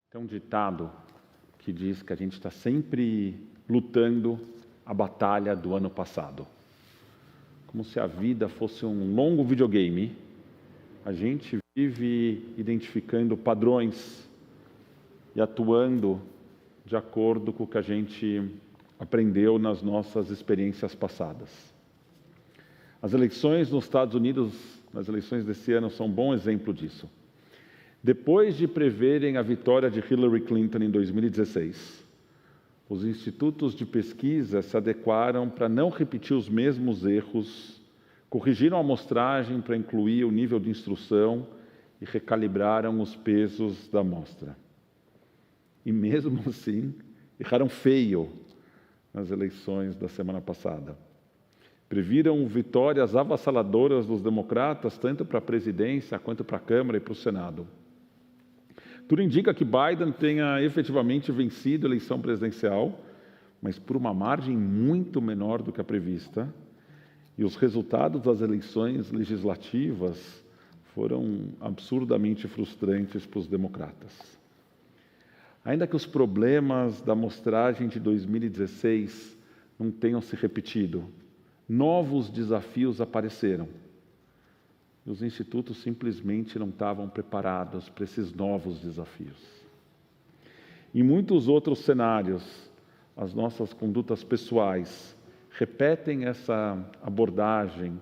Tem um ditado que diz que a gente está sempre lutando a batalha do ano passado. Como se a vida fosse um longo videogame. A gente vive identificando padrões e atuando de acordo com o que a gente aprendeu nas nossas experiências passadas. As eleições nos Estados Unidos, as eleições desse ano, são um bom exemplo disso. Depois de preverem a vitória de Hillary Clinton em 2016, os institutos de pesquisa se adequaram para não repetir os mesmos erros, corrigiram a amostragem para incluir o nível de instrução e recalibraram os pesos da amostra. E mesmo assim, erraram feio nas eleições da semana passada. Previram vitórias avassaladoras dos democratas, tanto para a presidência quanto para a Câmara e para o Senado. Tudo indica que Biden tenha efetivamente vencido a eleição presidencial, mas por uma margem muito menor do que a prevista, e os resultados das eleições legislativas foram absurdamente frustrantes para os democratas. Ainda que os problemas da amostragem de 2016 não tenham se repetido, novos desafios apareceram. E os institutos simplesmente não estavam preparados para esses novos desafios. Em muitos outros cenários, as nossas condutas pessoais repetem essa abordagem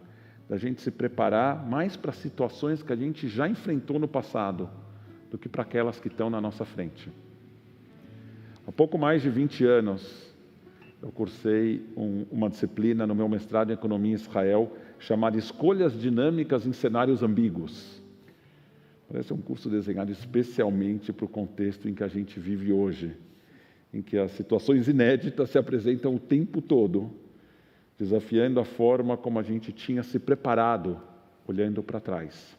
da gente se preparar mais para situações que a gente já enfrentou no passado do que para aquelas que estão na nossa frente. Há pouco mais de 20 anos, eu cursei uma disciplina no meu mestrado em Economia em Israel, chamada Escolhas Dinâmicas em Cenários Ambíguos. Parece um curso desenhado especialmente para o contexto em que a gente vive hoje, em que as situações inéditas se apresentam o tempo todo, desafiando a forma como a gente tinha se preparado, olhando para trás.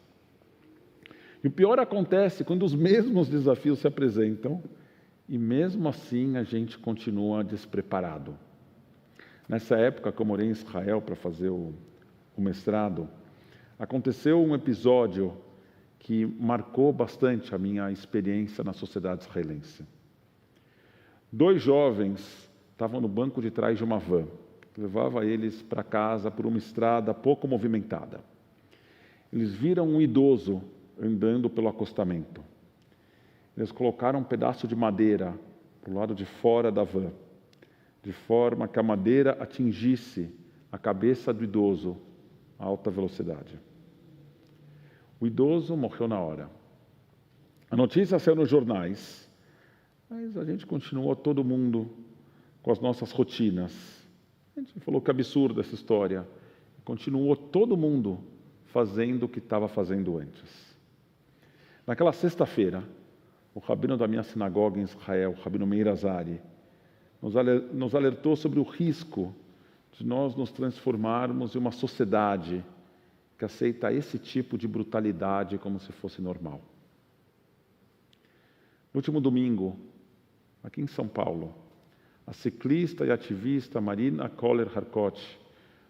E o pior acontece quando os mesmos desafios se apresentam e mesmo assim a gente continua despreparado. Nessa época que eu morei em Israel para fazer o mestrado, aconteceu um episódio que marcou bastante a minha experiência na sociedade israelense. 2 jovens estavam no banco de trás de uma van, que levava eles para casa por uma estrada pouco movimentada. Eles viram um idoso andando pelo acostamento. Eles colocaram um pedaço de madeira para o lado de fora da van, de forma que a madeira atingisse a cabeça do idoso a alta velocidade. O idoso morreu na hora. A notícia saiu nos jornais, mas a gente continuou todo mundo com as nossas rotinas. A gente falou que absurdo essa história. Continuou todo mundo fazendo o que estava fazendo antes. Naquela sexta-feira, o rabino da minha sinagoga em Israel, o rabino Meir Azari, nos alertou sobre o risco de nós nos transformarmos em uma sociedade que aceita esse tipo de brutalidade como se fosse normal. No último domingo, aqui em São Paulo, a ciclista e ativista Marina Koller-Harkot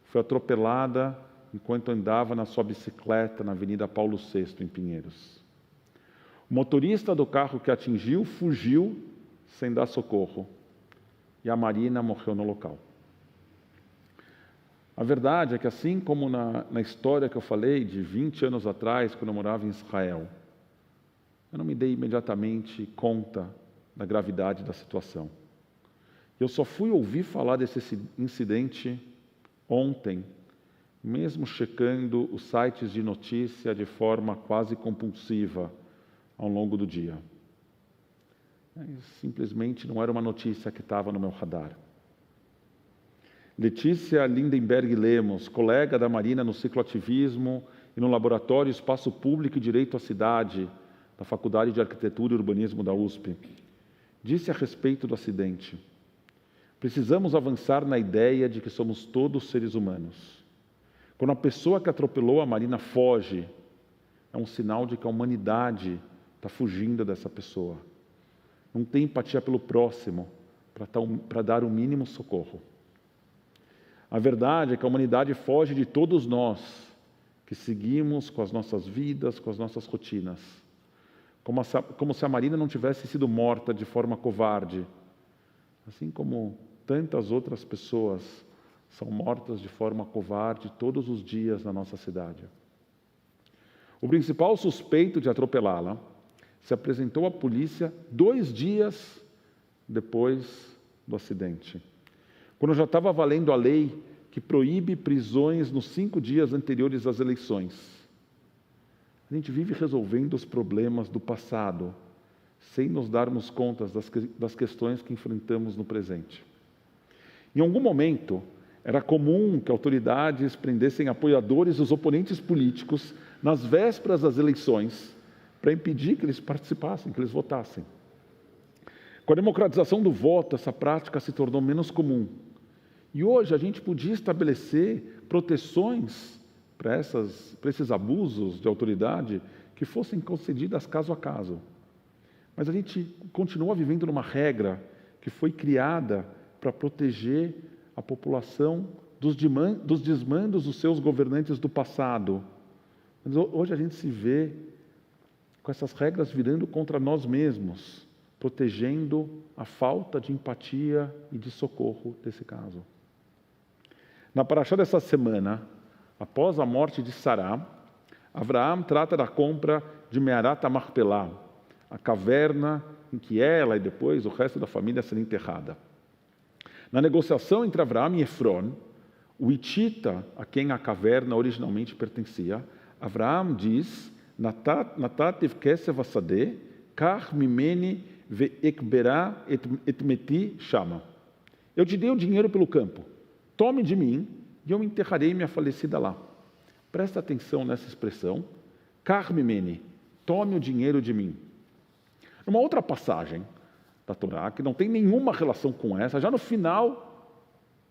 foi atropelada enquanto andava na sua bicicleta na Avenida Paulo VI, em Pinheiros. O motorista do carro que a atingiu fugiu sem dar socorro e a Marina morreu no local. A verdade é que, assim como na história que eu falei de 20 anos atrás, quando eu morava em Israel, eu não me dei imediatamente conta da gravidade da situação. Eu só fui ouvir falar desse incidente ontem, mesmo checando os sites de notícia de forma quase compulsiva ao longo do dia. Simplesmente não era uma notícia que estava no meu radar. Letícia Lindenberg Lemos, colega da Marina no cicloativismo e no Laboratório Espaço Público e Direito à Cidade, da Faculdade de Arquitetura e Urbanismo da USP, disse a respeito do acidente: precisamos avançar na ideia de que somos todos seres humanos. Quando a pessoa que atropelou a Marina foge, é um sinal de que a humanidade está fugindo dessa pessoa. Não tem empatia pelo próximo para dar o mínimo socorro. A verdade é que a humanidade foge de todos nós, que seguimos com as nossas vidas, com as nossas rotinas. como se a Marina não tivesse sido morta de forma covarde, assim como tantas outras pessoas são mortas de forma covarde todos os dias na nossa cidade. O principal suspeito de atropelá-la se apresentou à polícia 2 dias depois do acidente, quando já estava valendo a lei que proíbe prisões nos 5 dias anteriores às eleições. A gente vive resolvendo os problemas do passado, sem nos darmos conta das questões que enfrentamos no presente. Em algum momento, era comum que autoridades prendessem apoiadores dos oponentes políticos nas vésperas das eleições, para impedir que eles participassem, que eles votassem. Com a democratização do voto, essa prática se tornou menos comum. E hoje a gente podia estabelecer proteções para esses abusos de autoridade que fossem concedidas caso a caso. Mas a gente continua vivendo numa regra que foi criada para proteger a população dos desmandos dos seus governantes do passado. Mas hoje a gente se vê com essas regras virando contra nós mesmos, protegendo a falta de empatia e de socorro desse caso. Na paraxá dessa semana, após a morte de Sará, Abraão trata da compra de Me'arat HaMachpelah, a caverna em que ela e depois o resto da família será enterrada. Na negociação entre Abraão e Efron, o hitita, a quem a caverna originalmente pertencia, Abraão diz: Natativ kesev hasadeh, kach mimeni ve'ekberá et meti shama. Eu te dei o dinheiro pelo campo, tome de mim e eu enterrarei minha falecida lá. Presta atenção nessa expressão, kach mimeni, tome o dinheiro de mim. Numa outra passagem da Torá, que não tem nenhuma relação com essa, já no final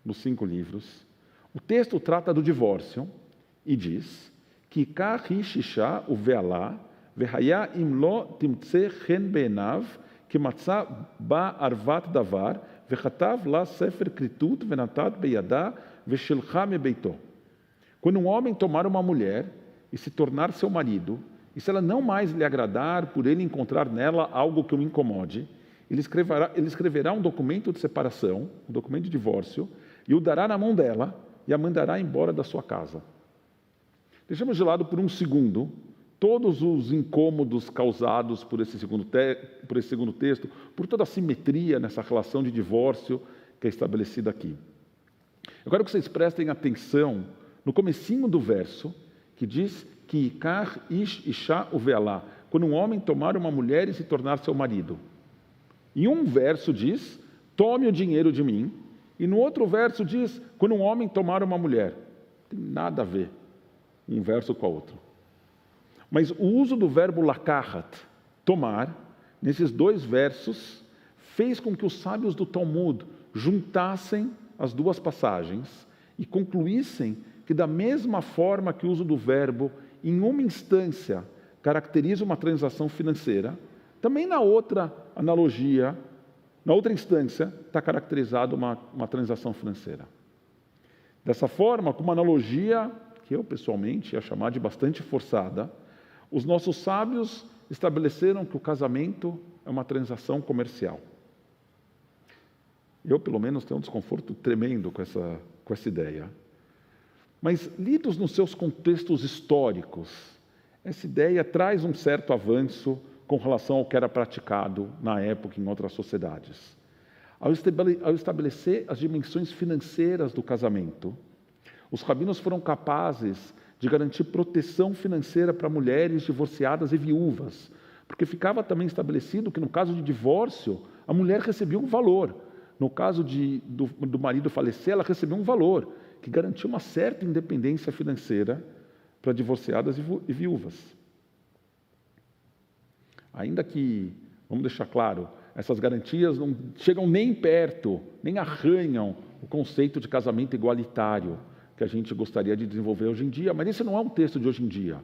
dos 5 livros, o texto trata do divórcio e diz que kach ishisha uvealá vehaya imlo timtse chen be'enav que matzah ba arvat davar vechatav la sefer kritut venatat beyadá veshelcha mebeitó. Quando um homem tomar uma mulher e se tornar seu marido, e se ela não mais lhe agradar por ele encontrar nela algo que o incomode, ele escreverá um documento de separação, um documento de divórcio, e o dará na mão dela e a mandará embora da sua casa. Deixamos de lado por um segundo todos os incômodos causados por esse segundo texto, por toda a simetria nessa relação de divórcio que é estabelecida aqui. Eu quero que vocês prestem atenção no comecinho do verso, que diz que Ikar ish isha uvealá, quando um homem tomar uma mulher e se tornar seu marido. Em um verso diz, tome o dinheiro de mim, e no outro verso diz, quando um homem tomar uma mulher. Não tem nada a ver um verso com o outro. Mas o uso do verbo lakahat, tomar, nesses 2 versos, fez com que os sábios do Talmud juntassem as 2 passagens e concluíssem que da mesma forma que o uso do verbo, em uma instância, caracteriza uma transação financeira, também na outra analogia, na outra instância, está caracterizada uma transação financeira. Dessa forma, com uma analogia que eu pessoalmente ia chamar de bastante forçada, os nossos sábios estabeleceram que o casamento é uma transação comercial. Eu, pelo menos, tenho um desconforto tremendo com essa ideia. Mas, lidos nos seus contextos históricos, essa ideia traz um certo avanço com relação ao que era praticado na época em outras sociedades. Ao estabelecer as dimensões financeiras do casamento, os rabinos foram capazes de garantir proteção financeira para mulheres divorciadas e viúvas, porque ficava também estabelecido que no caso de divórcio, a mulher recebia um valor. No caso do marido falecer, ela recebeu um valor, que garantia uma certa independência financeira para divorciadas e viúvas. Ainda que, vamos deixar claro, essas garantias não chegam nem perto, nem arranham o conceito de casamento igualitário que a gente gostaria de desenvolver hoje em dia, mas esse não é um texto de hoje em dia.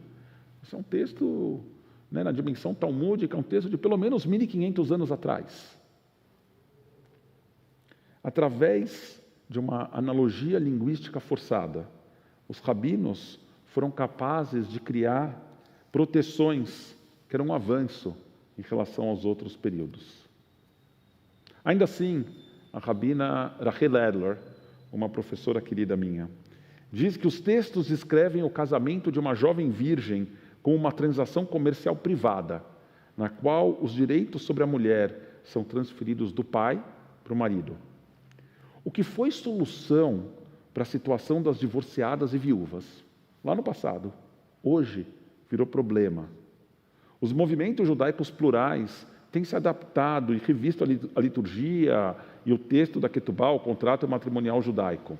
Esse é um texto, na dimensão talmúdica, é um texto de pelo menos 1.500 anos atrás. Através de uma analogia linguística forçada, os rabinos foram capazes de criar proteções que eram um avanço em relação aos outros períodos. Ainda assim, a rabina Rachel Adler, uma professora querida minha, diz que os textos descrevem o casamento de uma jovem virgem como uma transação comercial privada, na qual os direitos sobre a mulher são transferidos do pai para o marido. O que foi solução para a situação das divorciadas e viúvas, lá no passado, hoje virou problema. Os movimentos judaicos plurais têm se adaptado e revisto a liturgia e o texto da Ketubá, o contrato matrimonial judaico.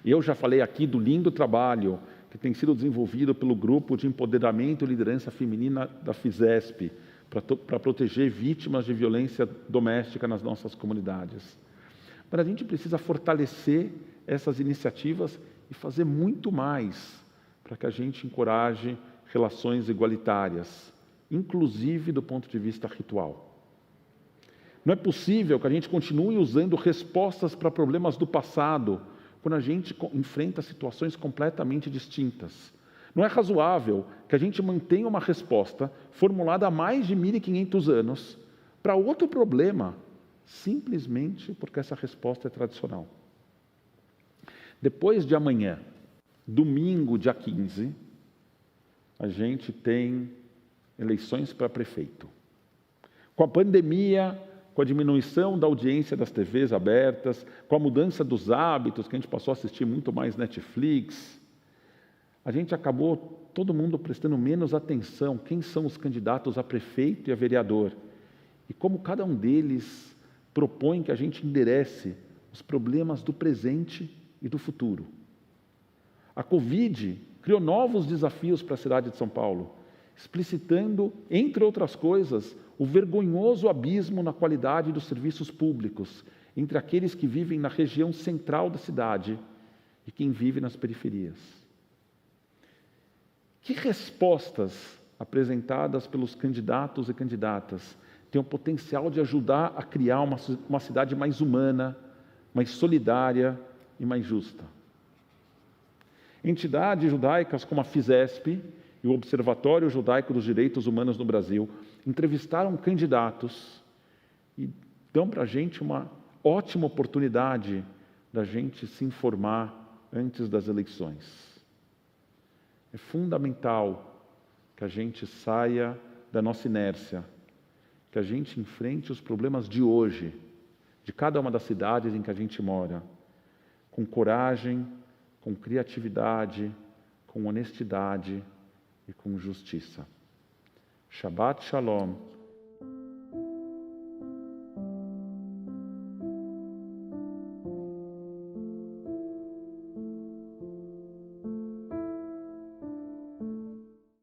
Eu já falei aqui do lindo trabalho que tem sido desenvolvido pelo Grupo de Empoderamento e Liderança Feminina da FISESP, para proteger vítimas de violência doméstica nas nossas comunidades. Mas a gente precisa fortalecer essas iniciativas e fazer muito mais para que a gente encoraje relações igualitárias, inclusive do ponto de vista ritual. Não é possível que a gente continue usando respostas para problemas do passado quando a gente enfrenta situações completamente distintas. Não é razoável que a gente mantenha uma resposta formulada há mais de 1.500 anos para outro problema, simplesmente porque essa resposta é tradicional. Depois de amanhã, domingo, dia 15, a gente tem eleições para prefeito. Com a pandemia, com a diminuição da audiência das TVs abertas, com a mudança dos hábitos, que a gente passou a assistir muito mais Netflix, a gente acabou todo mundo prestando menos atenção quem são os candidatos a prefeito e a vereador e como cada um deles propõe que a gente enderece os problemas do presente e do futuro. A Covid criou novos desafios para a cidade de São Paulo, explicitando, entre outras coisas, o vergonhoso abismo na qualidade dos serviços públicos entre aqueles que vivem na região central da cidade e quem vive nas periferias. Que respostas apresentadas pelos candidatos e candidatas têm o potencial de ajudar a criar uma cidade mais humana, mais solidária e mais justa? Entidades judaicas como a FISESP e o Observatório Judaico dos Direitos Humanos no Brasil entrevistaram candidatos e dão para a gente uma ótima oportunidade da gente se informar antes das eleições. É fundamental que a gente saia da nossa inércia, que a gente enfrente os problemas de hoje, de cada uma das cidades em que a gente mora, com coragem, com criatividade, com honestidade e com justiça. Shabbat Shalom.